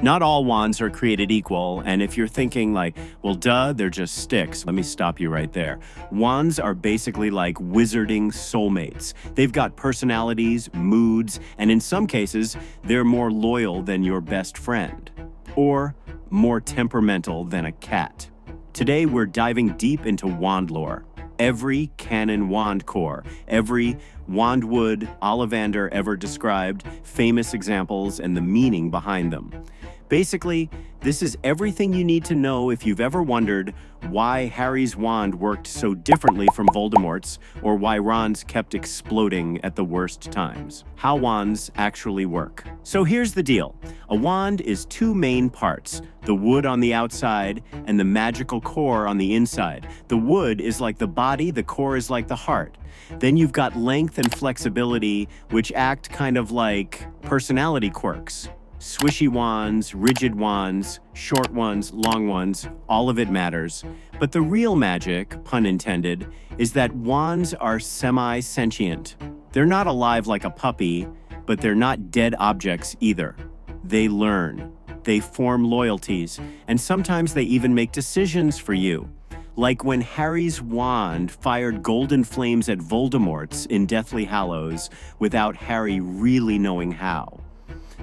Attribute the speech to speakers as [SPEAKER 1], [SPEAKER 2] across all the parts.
[SPEAKER 1] Not all wands are created equal, and if you're thinking like, well, duh, they're just sticks, let me stop you right there. Wands are basically like wizarding soulmates. They've got personalities, moods, and in some cases, they're more loyal than your best friend. Or more temperamental than a cat. Today, we're diving deep into Wandlore. Every canon wand core, every wandwood Ollivander ever described, famous examples, and the meaning behind them. Basically, this is everything you need to know if you've ever wondered why Harry's wand worked so differently from Voldemort's, or why Ron's kept exploding at the worst times. How wands actually work. So here's the deal. A wand is two main parts, the wood on the outside and the magical core on the inside. The wood is like the body, the core is like the heart. Then you've got length and flexibility, which act kind of like personality quirks. Swishy wands, rigid wands, short ones, long ones, all of it matters. But the real magic, pun intended, is that wands are semi-sentient. They're not alive like a puppy, but they're not dead objects either. They learn, they form loyalties, and sometimes they even make decisions for you. Like when Harry's wand fired golden flames at Voldemort's in Deathly Hallows without Harry really knowing how.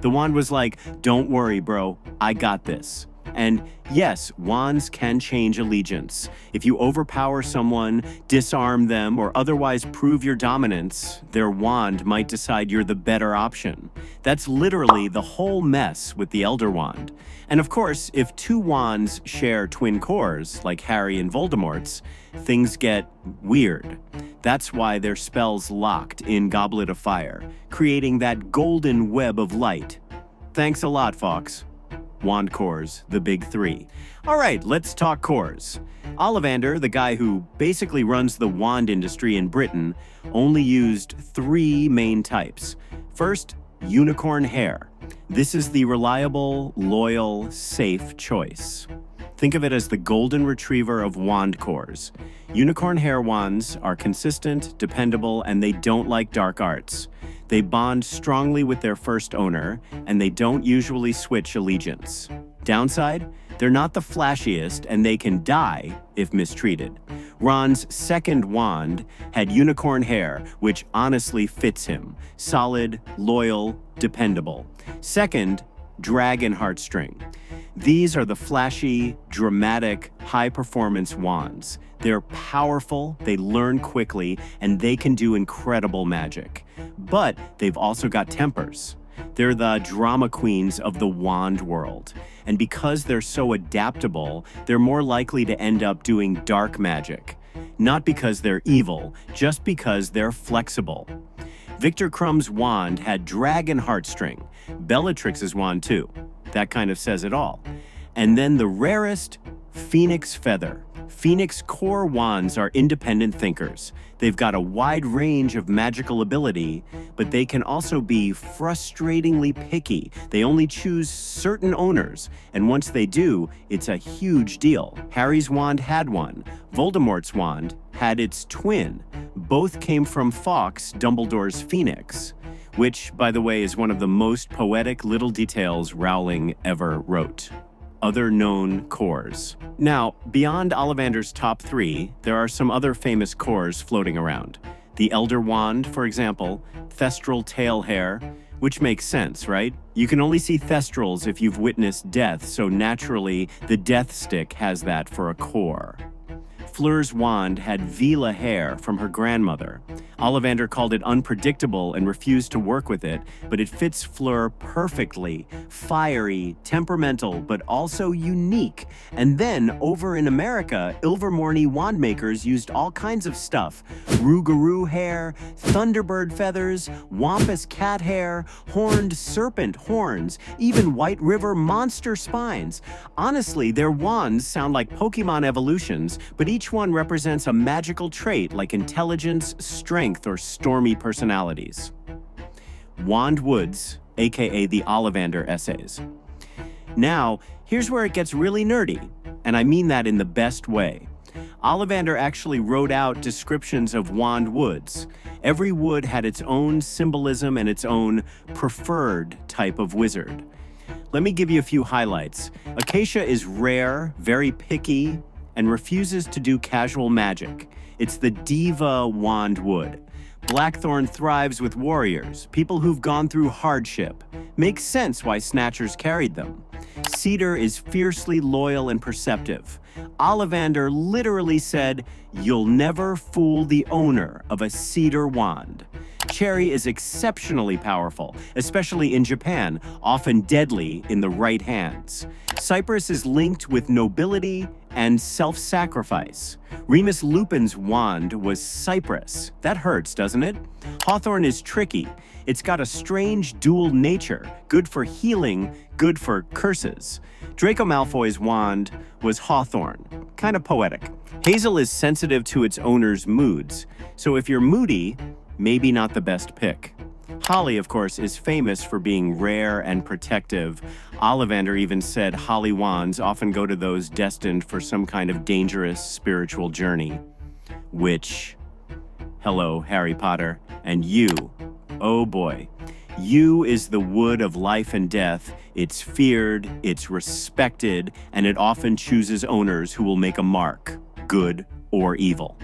[SPEAKER 1] The wand was like, don't worry, bro, I got this. And yes, wands can change allegiance. If you overpower someone, disarm them, or otherwise prove your dominance, their wand might decide you're the better option. That's literally the whole mess with the Elder Wand. And of course, if two wands share twin cores, like Harry and Voldemort's, things get weird. That's why their spells locked in Goblet of Fire, creating that golden web of light. Thanks a lot, Fox. Wand cores, the big three. All right, let's talk cores. Ollivander, the guy who basically runs the wand industry in Britain, only used three main types. First, unicorn hair. This is the reliable, loyal, safe choice. Think of it as the golden retriever of wand cores. Unicorn hair wands are consistent, dependable, and they don't like dark arts. They bond strongly with their first owner, and they don't usually switch allegiance. Downside? They're not the flashiest, and they can die if mistreated. Ron's second wand had unicorn hair, which honestly fits him. Solid, loyal, dependable. Second, dragon heartstring. These are the flashy, dramatic, high-performance wands. They're powerful, they learn quickly, and they can do incredible magic. But they've also got tempers. They're the drama queens of the wand world. And because they're so adaptable, they're more likely to end up doing dark magic. Not because they're evil, just because they're flexible. Victor Crumb's wand had dragon heartstring. Bellatrix's wand too. That kind of says it all. And then the rarest, Phoenix feather. Phoenix core wands are independent thinkers. They've got a wide range of magical ability, but they can also be frustratingly picky. They only choose certain owners, and once they do, it's a huge deal. Harry's wand had one. Voldemort's wand had its twin. Both came from Fawkes, Dumbledore's Phoenix, which, by the way, is one of the most poetic little details Rowling ever wrote. Other known cores. Now, beyond Ollivander's top three, there are some other famous cores floating around. The Elder Wand, for example, Thestral tail hair, which makes sense, right? You can only see Thestrals if you've witnessed death, so naturally, the Death Stick has that for a core. Fleur's wand had Vila hair from her grandmother. Ollivander called it unpredictable and refused to work with it, but it fits Fleur perfectly. Fiery, temperamental, but also unique. And then, over in America, Ilvermorny wand makers used all kinds of stuff. Rougarou hair, thunderbird feathers, wampus cat hair, horned serpent horns, even White River monster spines. Honestly, their wands sound like Pokemon evolutions, but each one represents a magical trait like intelligence, strength, or stormy personalities. Wand Woods, aka the Ollivander essays. Now, here's where it gets really nerdy, and I mean that in the best way. Ollivander actually wrote out descriptions of wand woods. Every wood had its own symbolism and its own preferred type of wizard. Let me give you a few highlights. Acacia is rare, very picky, and refuses to do casual magic. It's the diva wand wood. Blackthorn thrives with warriors, people who've gone through hardship. Makes sense why snatchers carried them. Cedar is fiercely loyal and perceptive. Ollivander literally said, "You'll never fool the owner of a cedar wand." Cherry is exceptionally powerful, especially in Japan, often deadly in the right hands. Cypress is linked with nobility and self-sacrifice. Remus Lupin's wand was cypress. That hurts, doesn't it? Hawthorn is tricky. It's got a strange dual nature, good for healing, good for curses. Draco Malfoy's wand was hawthorn, kind of poetic. Hazel is sensitive to its owner's moods, so if you're moody, maybe not the best pick. Holly, of course, is famous for being rare and protective. Ollivander even said holly wands often go to those destined for some kind of dangerous spiritual journey. Which, hello, Harry Potter, and you, oh boy. Yew is the wood of life and death. It's feared, it's respected, and it often chooses owners who will make a mark, good or evil.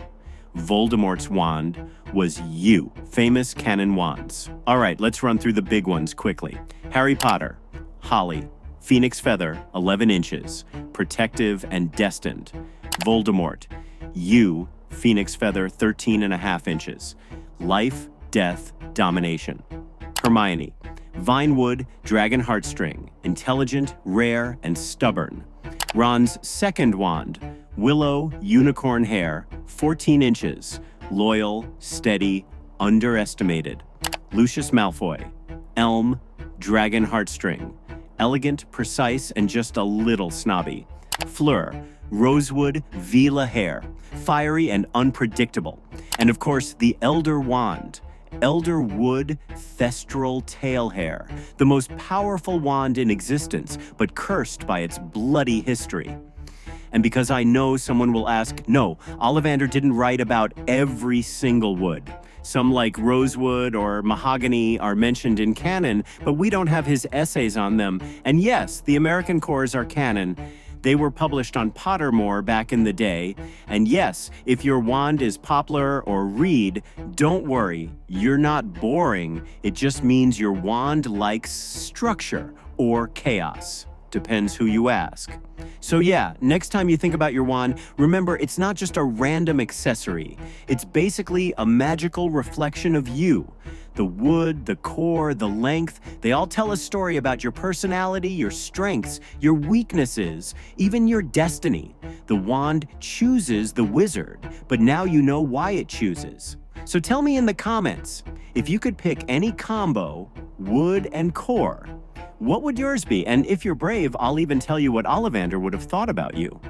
[SPEAKER 1] Voldemort's wand was yew, famous canon wands. All right, let's run through the big ones quickly. Harry Potter, holly, phoenix feather, 11 inches, protective and destined. Voldemort, yew, phoenix feather, 13.5 inches, life, death, domination. Hermione, vinewood, dragon heartstring, intelligent, rare, and stubborn. Ron's second wand, willow, unicorn hair, 14 inches, loyal, steady, underestimated. Lucius Malfoy, elm, dragon heartstring, elegant, precise, and just a little snobby. Fleur, rosewood, vela hair, fiery and unpredictable. And of course, the elder wand, elder wood Thestral tail hair, the most powerful wand in existence, but cursed by its bloody history. And because I know someone will ask, no, Ollivander didn't write about every single wood. Some like rosewood or mahogany are mentioned in canon, but we don't have his essays on them. And yes, the American cores are canon. They were published on Pottermore back in the day. And yes, if your wand is poplar or reed, don't worry, you're not boring. It just means your wand likes structure or chaos. Depends who you ask. So yeah, next time you think about your wand, remember it's not just a random accessory. It's basically a magical reflection of you. The wood, the core, the length, they all tell a story about your personality, your strengths, your weaknesses, even your destiny. The wand chooses the wizard, but now you know why it chooses. So tell me in the comments, if you could pick any combo, wood and core, what would yours be? And if you're brave, I'll even tell you what Ollivander would have thought about you.